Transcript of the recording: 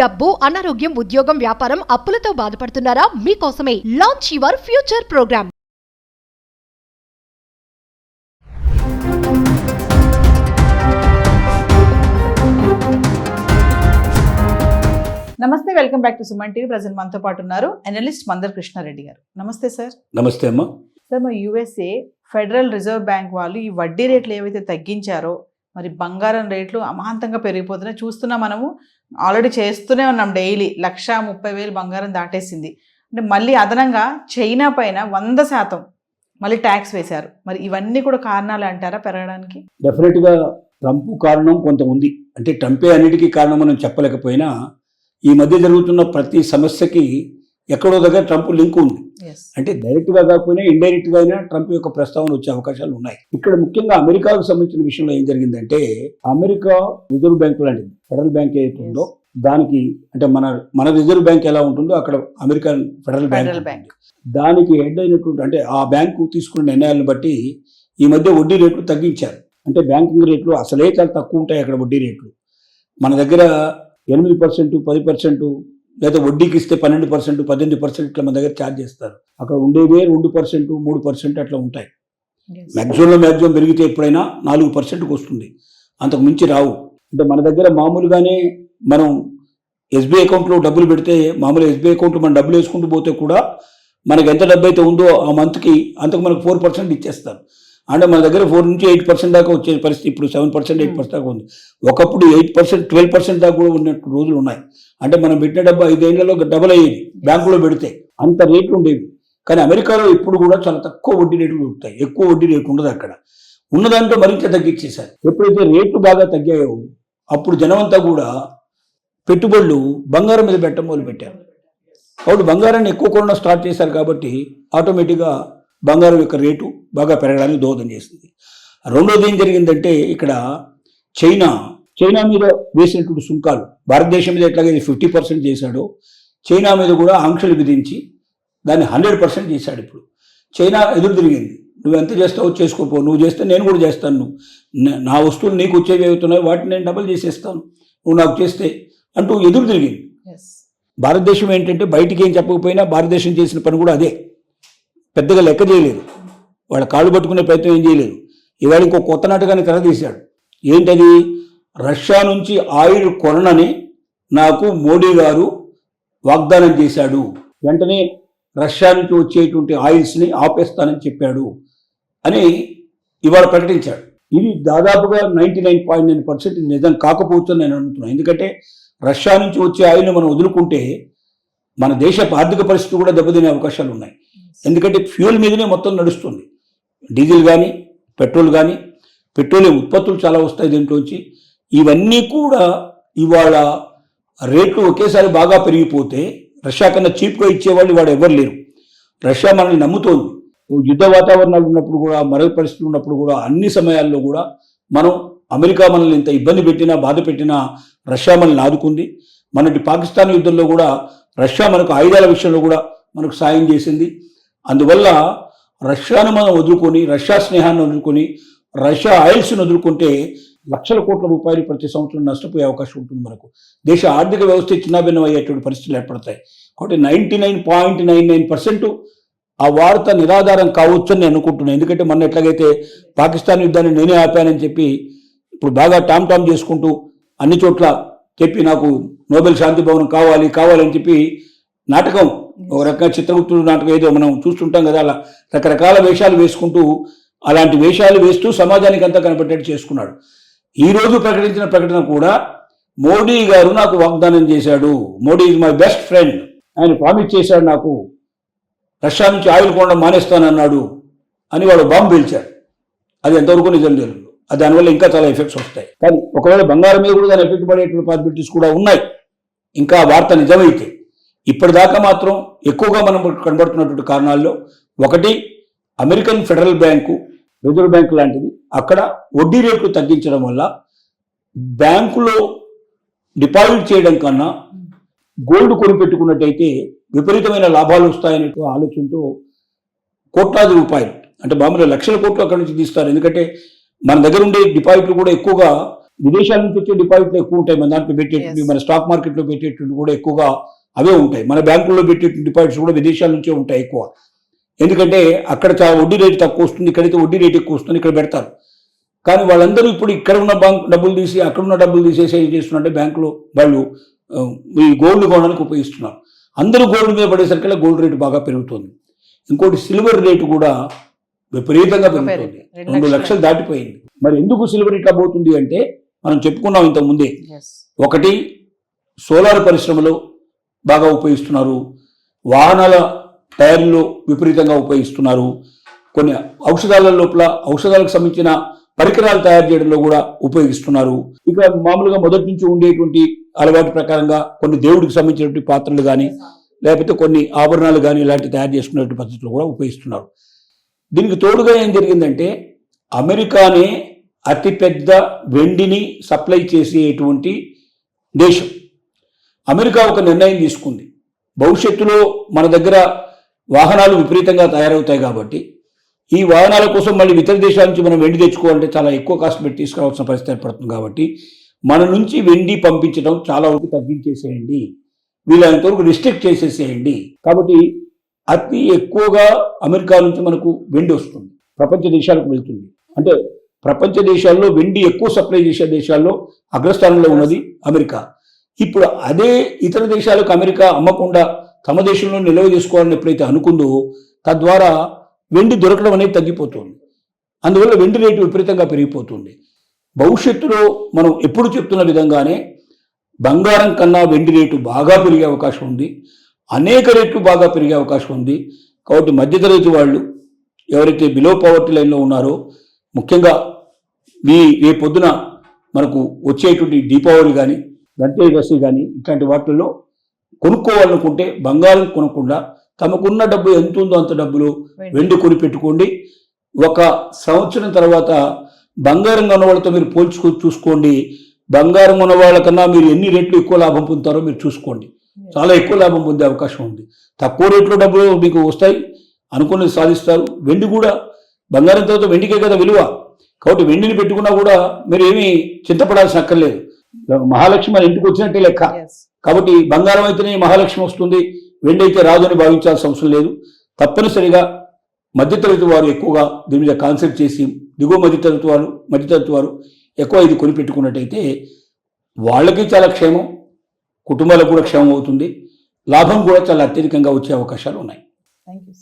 డబ్బు, అనారోగ్యం, ఉద్యోగం, వ్యాపారం, అప్పులతో బాధపడుతున్నారా? మీకోసమే లాంచ్ యువర్ ఫ్యూచర్ ప్రోగ్రామ్. నమస్తే, welcome back to Suman TV. Present మనతో పాటు ఉన్నారు అనలిస్ట్ మందర్ కృష్ణారెడ్డి గారు. నమస్తే సార్. నమస్తే అమ్మా. సార్, మా యుఎస్ఏ ఫెడరల్ రిజర్వ్ బ్యాంక్ వాళ్ళు ఈ వడ్డీ రేట్లు ఏవైతే తగ్గించారో మరి బంగారం రేట్లు అమాంతంగా పెరిగిపోతున్నాయి. చూస్తున్నా, మనము ఆల్రెడీ చేస్తూనే ఉన్నాం. డైలీ 1,30,000 బంగారం దాటేసింది. అంటే మళ్ళీ అదనంగా చైనా పైన 100% మళ్ళీ ట్యాక్స్ వేశారు. మరి ఇవన్నీ కూడా కారణాలు అంటారా పెరగడానికి? డెఫినెట్గా ట్రంప్ కారణం కొంత ఉంది. అంటే ట్రంపే అన్నిటికీ కారణం మనం చెప్పలేకపోయినా ఈ మధ్య జరుగుతున్న ప్రతి సమస్యకి ఎక్కడో దగ్గర ట్రంప్ లింక్ ఉంది. అంటే డైరెక్ట్గా కాకపోయినా ఇండైరెక్ట్గా అయినా ట్రంప్ యొక్క ప్రస్తావన వచ్చే అవకాశాలు ఉన్నాయి. ఇక్కడ ముఖ్యంగా అమెరికాకు సంబంధించిన విషయంలో ఏం జరిగిందంటే, అమెరికా రిజర్వ్ బ్యాంక్ లాంటిది ఫెడరల్ బ్యాంక్ ఏదైతే ఉందో దానికి, అంటే మన రిజర్వ్ బ్యాంక్ ఎలా ఉంటుందో అక్కడ అమెరికన్ ఫెడరల్ బ్యాంక్ దానికి హెడ్ అయినటువంటి, అంటే ఆ బ్యాంకు తీసుకున్న నిర్ణయాలను బట్టి ఈ మధ్య వడ్డీ రేట్లు తగ్గించారు. అంటే బ్యాంకింగ్ రేట్లు అసలే చాలా తక్కువ ఉంటాయి అక్కడ వడ్డీ రేట్లు. మన దగ్గర 8%, 10%, లేదా వడ్డీకి ఇస్తే 12%, 18% ఇట్లా మన దగ్గర ఛార్జ్ చేస్తారు. అక్కడ ఉండేదే 2%, 3% అట్లా ఉంటాయి. మ్యాక్సిమం పెరిగితే ఎప్పుడైనా 4%కి వస్తుంది, అంతకు మించి రావు. అంటే మన దగ్గర మామూలుగానే మనం ఎస్బీఐ అకౌంట్లో డబ్బులు పెడితే, మామూలు ఎస్బీఐ అకౌంట్లో మనం డబ్బులు వేసుకుంటూ పోతే కూడా మనకి ఎంత డబ్బు అయితే ఉందో ఆ మంత్కి అంతకు మనకు 4% ఇచ్చేస్తారు. అంటే మన దగ్గర 4 నుంచి 8% దాకా వచ్చే పరిస్థితి ఇప్పుడు 7%, 8% దాకా ఉంది. ఒకప్పుడు 8%, 12% దాకా కూడా ఉన్నట్టు రోజులు ఉన్నాయి. అంటే మనం పెట్టిన డబ్బు 5 ఏళ్లలో డబుల్ అయ్యేది బ్యాంకులో పెడితే, అంత రేట్లు ఉండేవి. కానీ అమెరికాలో ఇప్పుడు కూడా చాలా తక్కువ వడ్డీ రేట్లు దొరుకుతాయి, ఎక్కువ వడ్డీ రేటు ఉండదు. అక్కడ ఉన్నదాంట్లో మరింత తగ్గించేశారు. ఎప్పుడైతే రేట్లు బాగా తగ్గాయో అప్పుడు జనమంతా కూడా పెట్టుబడులు బంగారం మీద పెట్టడం మొదలుపెట్టారు. కాబట్టి బంగారాన్ని ఎక్కువ కొనడం స్టార్ట్ చేశారు. కాబట్టి ఆటోమేటిక్గా బంగారం యొక్క రేటు బాగా పెరగడానికి దోహదం చేస్తుంది. రెండోది ఏం జరిగిందంటే, ఇక్కడ చైనా మీద వేసినటువంటి సుంకాలు, భారతదేశం మీద ఎట్లాగైతే 50% చేశాడో చైనా మీద కూడా ఆంక్షలు విధించి దాన్ని 100% చేశాడు. ఇప్పుడు చైనా ఎదురు తిరిగింది. నువ్వు ఎంత చేస్తావో చేసుకోపో, నువ్వు చేస్తే నేను కూడా చేస్తాను, నా వస్తువులు నీకు వచ్చేవి అవుతున్నాయి వాటిని నేను డబుల్ చేసేస్తాను నువ్వు నాకు చేస్తే అంటూ ఎదురు తిరిగింది. భారతదేశం ఏంటంటే బయటికి ఏం చెప్పకపోయినా భారతదేశం చేసిన పని కూడా అదే, పెద్దగా లెక్క చేయలేదు. వాళ్ళ కాళ్ళు పట్టుకునే ప్రయత్నం ఏం చేయలేదు. ఇవాళ ఇంకో కొత్త నాటకాన్ని తెరదీశాడు. ఏంటది? రష్యా నుంచి ఆయిల్ కొనని నాకు మోడీ గారు వాగ్దానం చేశాడు, వెంటనే రష్యా నుంచి వచ్చేటువంటి ఆయిల్స్ని ఆపేస్తానని చెప్పాడు అని ఇవాళ ప్రకటించాడు. ఇది దాదాపుగా 99.9% నిజం కాకపోవచ్చని నేను అనుకుంటున్నాను. ఎందుకంటే రష్యా నుంచి వచ్చే ఆయిల్ని మనం వదులుకుంటే మన దేశ ఆర్థిక పరిస్థితి కూడా దెబ్బతినే అవకాశాలు ఉన్నాయి. ఎందుకంటే ఫ్యూయల్ మీదనే మొత్తం నడుస్తుంది. డీజిల్ కానీ, పెట్రోల్ కానీ, పెట్రోలియం ఉత్పత్తులు చాలా వస్తాయి దీంట్లోంచి. ఇవన్నీ కూడా ఇవాళ రేట్లు ఒకేసారి బాగా పెరిగిపోతే రష్యా కన్నా చీప్గా ఇచ్చేవాళ్ళు ఇవాళ ఎవరు లేరు. రష్యా మనల్ని నమ్ముతోంది. యుద్ధ వాతావరణాలు ఉన్నప్పుడు కూడా, మరో పరిస్థితులు ఉన్నప్పుడు కూడా, అన్ని సమయాల్లో కూడా మనం అమెరికా మనల్ని ఇంత ఇబ్బంది పెట్టినా, బాధ పెట్టినా రష్యా మనల్ని ఆదుకుంది. మనటి పాకిస్తాన్ యుద్ధంలో కూడా రష్యా మనకు ఆయుధాల విషయంలో కూడా మనకు సాయం చేసింది. అందువల్ల రష్యాను మనం వదులుకొని, రష్యా స్నేహాన్ని వదులుకొని, రష్యా ఆయిల్స్ని వదులుకుంటే లక్షల కోట్ల రూపాయలు ప్రతి సంవత్సరం నష్టపోయే అవకాశం ఉంటుంది. మనకు దేశ ఆర్థిక వ్యవస్థ చిన్నాభిన్నం అయ్యేటువంటి పరిస్థితులు ఏర్పడతాయి. కాబట్టి 99.99% ఆ వార్త నిరాధారం కావచ్చు అని నేను అనుకుంటున్నాను. ఎందుకంటే మొన్న ఎట్లాగైతే పాకిస్తాన్ యుద్ధాన్ని నేనే ఆపానని చెప్పి ఇప్పుడు బాగా టామ్ చేసుకుంటూ అన్ని చోట్ల చెప్పి నాకు నోబెల్ శాంతి భవనం కావాలని చెప్పి నాటకం, ఒక రకంగా చిత్రగుప్తుడు నాటకం ఏదో మనం చూస్తుంటాం కదా, అలా రకరకాల వేషాలు వేసుకుంటూ, అలాంటి వేషాలు వేస్తూ సమాజానికి అంతా కనపడేట్టు చేసుకున్నాడు. ఈరోజు ప్రకటించిన ప్రకటన కూడా మోడీ గారు నాకు వాగ్దానం చేశాడు, Modi is my best friend, ఆయన ప్రామిస్ చేశాడు నాకు రష్యా నుంచి ఆయిల్ కొనడం మానేస్తానన్నాడు అని వాడు బాంబు పేల్చాడు. అది ఎంతవరకు నిజం తెలియదు. అది దానివల్ల ఇంకా చాలా ఎఫెక్ట్స్ వస్తాయి. కానీ ఒకవేళ బంగారం మీద కూడా దాని ఎఫెక్ట్ పడేటువంటి పాసిబిలిటీస్ కూడా ఉన్నాయి. ఇంకా వార్త నిజమైతే ఇప్పటిదాకా మాత్రం ఎక్కువగా మనం కనబడుతున్నటువంటి కారణాల్లో ఒకటి, American federal bank, reserve bank లాంటిది, అక్కడ వడ్డీ రేట్లు తగ్గించడం వల్ల బ్యాంకులో డిపాజిట్ చేయడం కన్నా గోల్డ్ కొనిపెట్టుకున్నట్టయితే విపరీతమైన లాభాలు వస్తాయనే ఆలోచనతో కోట్లాది రూపాయలు, అంటే మామూలుగా లక్షల కోట్లు అక్కడి నుంచి తీస్తారు. ఎందుకంటే మన దగ్గర ఉండే డిపాజిట్లు కూడా ఎక్కువగా విదేశాల నుంచి వచ్చే డిపాజిట్లు ఎక్కువ ఉంటాయి. మన దాంట్లో పెట్టేటువంటి, Yes. మన స్టాక్ మార్కెట్లో పెట్టేటువంటి కూడా ఎక్కువగా అవే ఉంటాయి. మన బ్యాంకుల్లో పెట్టేటువంటి డిపాజిట్స్ కూడా విదేశాల నుంచే ఉంటాయి ఎక్కువ. ఎందుకంటే అక్కడ చాలా వడ్డీ రేటు తక్కువ వస్తుంది, ఇక్కడైతే వడ్డీ రేటు ఎక్కువ వస్తుంది, ఇక్కడ పెడతారు. కానీ వాళ్ళందరూ ఇప్పుడు ఇక్కడ ఉన్న బ్యాంక్ డబ్బులు తీసి అక్కడ ఉన్న డబ్బులు తీసేసి ఏం చేస్తున్నారంటే బ్యాంకులో వాళ్ళు ఈ గోల్డ్ కొనడానికి ఉపయోగిస్తున్నారు. అందరూ గోల్డ్ మీద పడేసరికి గోల్డ్ రేటు బాగా పెరుగుతుంది. ఇంకోటి సిల్వర్ రేటు కూడా విపరీతంగా పెరుగుతుంది, 2 లక్షలు దాటిపోయింది. మరి ఎందుకు సిల్వర్ ఇట్లా పోతుంది అంటే మనం చెప్పుకున్నాం ఇంతకు ముందే. ఒకటి, సోలార్ పరిశ్రమలో బాగా ఉపయోగిస్తున్నారు, వాహనాల తయారీలో విపరీతంగా ఉపయోగిస్తున్నారు, కొన్ని ఔషధాల లోపల ఔషధాలకు సంబంధించిన పరికరాలు తయారు చేయడంలో కూడా ఉపయోగిస్తున్నారు. ఇక మామూలుగా మొదటి నుంచి ఉండేటువంటి అలవాటు ప్రకారంగా కొన్ని దేవుడికి సంబంధించినటువంటి పాత్రలు కానీ లేకపోతే కొన్ని ఆభరణాలు కానీ ఇలాంటి తయారు చేసుకునేటువంటి పద్ధతులు కూడా ఉపయోగిస్తున్నారు. దీనికి తోడుగా ఏం జరిగిందంటే అమెరికానే అతిపెద్ద వెండిని సప్లై చేసేటువంటి దేశం. అమెరికా ఒక నిర్ణయం తీసుకుంది, భవిష్యత్తులో మన దగ్గర వాహనాలు విపరీతంగా తయారవుతాయి కాబట్టి ఈ వాహనాల కోసం మళ్ళీ ఇతర దేశాల నుంచి మనం వెండి తెచ్చుకోవాలంటే చాలా ఎక్కువ కాస్ట్ పెట్టి తీసుకురావాల్సిన పరిస్థితి ఏర్పడుతుంది. కాబట్టి మన నుంచి వెండి పంపించడం చాలా వరకు తగ్గించేసేయండి, వీలైనంత వరకు రిస్ట్రిక్ట్ చేసేసేయండి. కాబట్టి అతి ఎక్కువగా అమెరికా నుంచి మనకు వెండి వస్తుంది, ప్రపంచ దేశాలకు వెళ్తుంది. అంటే ప్రపంచ దేశాల్లో వెండి ఎక్కువ సప్లై చేసే దేశాల్లో అగ్రస్థానంలో ఉన్నది అమెరికా. ఇప్పుడు అదే ఇతర దేశాలకు అమెరికా అమ్మకుండా తమ దేశంలో నిల్వ చేసుకోవాలని ఎప్పుడైతే అనుకుందో తద్వారా వెండి దొరకడం అనేది తగ్గిపోతుంది. అందువల్ల వెండి రేటు విపరీతంగా పెరిగిపోతుంది. భవిష్యత్తులో మనం ఎప్పుడు చెప్తున్న విధంగానే బంగారం కన్నా వెండి రేటు బాగా పెరిగే అవకాశం ఉంది, అనేక రెట్లు బాగా పెరిగే అవకాశం ఉంది. కాబట్టి మధ్యతరగతి వాళ్ళు ఎవరైతే బిలో పవర్టీ లైన్లో ఉన్నారో, ముఖ్యంగా రేపొద్దున మనకు వచ్చేటువంటి దీపావళి కానీ ధన్తేరస్ కానీ ఇట్లాంటి వాటిల్లో కొనుక్కోవాలనుకుంటే బంగారం కొనకుండా తమకున్న డబ్బు ఎంత ఉందో అంత డబ్బులు వెండి కొని పెట్టుకోండి. 1 సంవత్సరం తర్వాత బంగారం కొన్న వాళ్ళతో మీరు చూసుకోండి, బంగారం ఉన్న వాళ్ళకన్నా మీరు ఎన్ని రెట్లు ఎక్కువ లాభం పొందుతారో మీరు చూసుకోండి. చాలా ఎక్కువ లాభం పొందే అవకాశం ఉంది. తక్కువ రేట్లో డబ్బులు మీకు వస్తాయి, అనుకున్నది సాధిస్తారు. వెండి కూడా బంగారం తర్వాత వెండికే కదా విలువ. కాబట్టి వెండిని పెట్టుకున్నా కూడా మీరు ఏమీ చింతపడాల్సిన అక్కర్లేదు. మహాలక్ష్మి మన ఇంటికి వచ్చినట్టే లెక్క. కాబట్టి బంగారం అయితేనే మహాలక్ష్మి వస్తుంది, వెండి అయితే రాదు అని భావించాల్సిన అవసరం లేదు. తప్పనిసరిగా మధ్యతరగతి వారు ఎక్కువగా దీని మీద కాన్సెప్ట్ చేసి దిగువ మధ్యతరగతి వారు ఎక్కువ ఇది కొనిపెట్టుకున్నట్టయితే వాళ్ళకి చాలా క్షేమం, కుటుంబాలకు కూడా క్షేమం అవుతుంది, లాభం కూడా చాలా అత్యధికంగా వచ్చే అవకాశాలు ఉన్నాయి. Thank you.